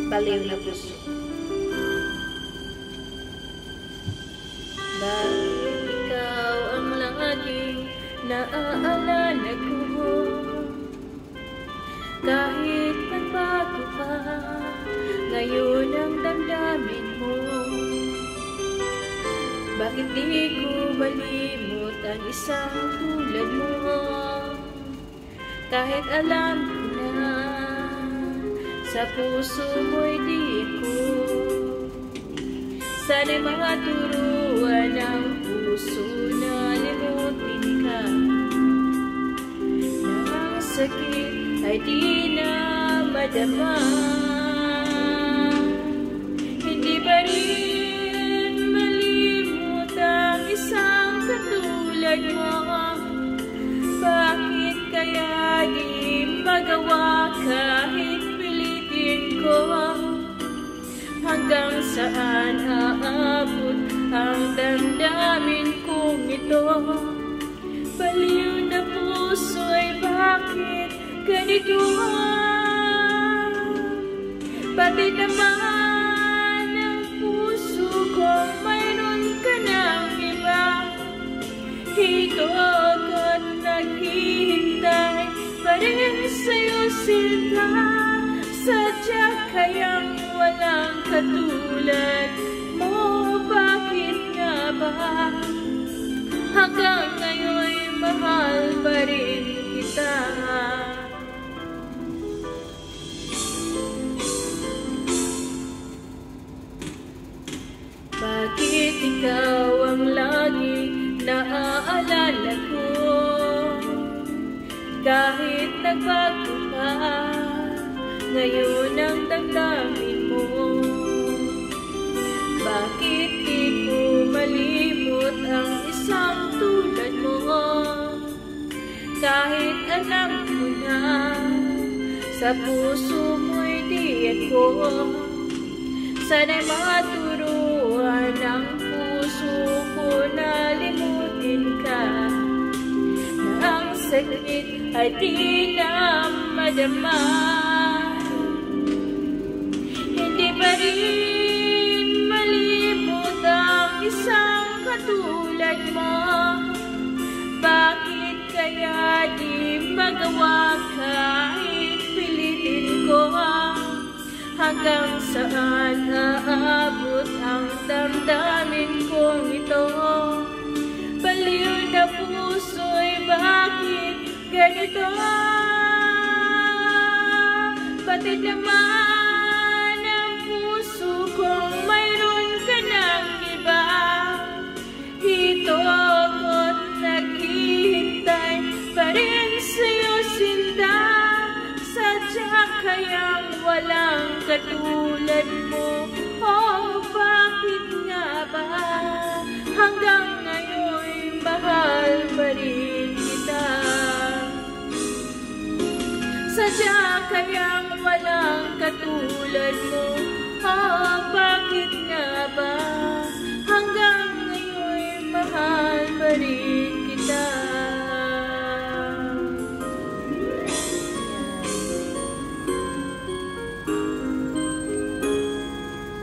Baliw na puso. Bakit ikaw ang laging naaalala ko? Kahit nagbago pa ngayon ang damdamin mo. Bakit di ko malimot ang isang tulad mo? Kahit alam ko na sa puso mo'y di ko. Sana'y maturuan ang puso na limutin ka. Na ang sakit ay di na madama. Hindi pa rin malimot ang isang katulad mo. Bakit kaya di magawa kahit pilitin ko? Hanggang saan aabot ang damdamin kong ito? Baliw na puso'y bakit ganito? Bakit naman ang puso ko mayroon ka ng iba? Ito ako't naghihintay pa rin sa'yo, sinta. Sadya kayang walang katulad mo. Bakit nga ba hanggang ngayon'y mahal pa rin kita? Bakit ikaw ang lagi naaalala ko? Kahit nagbago pa ngayon ang damdamin mo. Bakit di ko malimot ang isang tulad mo? Kahit alam ko na sa puso mo'y di ako. Sana'y maturuan ang puso ko na limutin ka. Na ang sakit ay di na madama. Hindi pa rin malimot ang isang katulad mo. Bakit kaya di magawa kahit pilitin ko? Hanggang saan aabot ang damdamin kong ito? Baliw na puso'y bakit ganito? Bakit naman ang puso kong mayroon ka ng iba? Ito ako't naghihintay pa rin sa'yo, sinta. Sadya kayang walang katulad mo. Oh, bakit nga ba hanggang ngayon'y mahal pa rin kita? Sadya kayang walang katulad mo.